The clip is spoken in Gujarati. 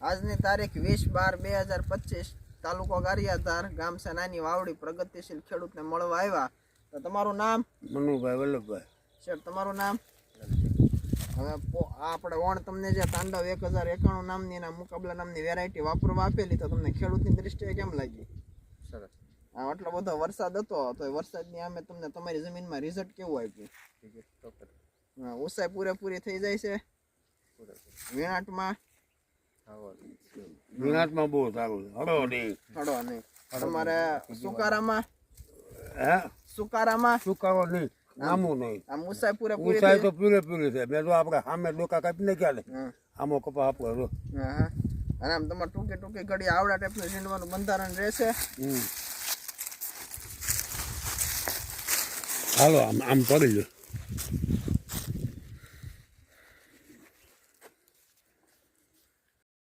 આજની તારીખ 20/12/2025 તાલુકો ગારિયાધાર ગામ છે નાની વાવડી પ્રગતિશીલ ખેડૂતને મળવા આવ્યા. તો તમારું નામ? મનુભાઈ વલ્લભભાઈ. સર તમારું નામ? હવે આપણે ઓણ તમને જે તાંડવ 1091 નામની એના મુકાબલા નામની વેરાયટી વાપરવા આપેલી તો તમને ખેડૂતની દ્રષ્ટિએ કેમ લાગી? સરસ. આટલો બધો વરસાદ હતો તો વરસાદની આમે તમને તમારી જમીનમાં રિઝલ્ટ કેવું આપ્યું? ઊંચાઈ પૂરેપૂરી થઈ જાય છે. વિનાટમાં બહુ સારું હળો નહીં. તમારે સુકારામાં સુકારો નહીં, નામું નહીં. આમ ઊંચાઈ પૂરેપૂરી ઊંચાઈ તો પૂરેપૂરી છે. મેં તો આપણે સામે ડોકા કાપી નાખ્યા ને આમાં કપા આપણે અને આમ તમારે ટૂંકી ઘડી આવડા ટાઈપનું ઝીંડવાનું બંધારણ રહેશે. હાલો આમ પડી ગયો.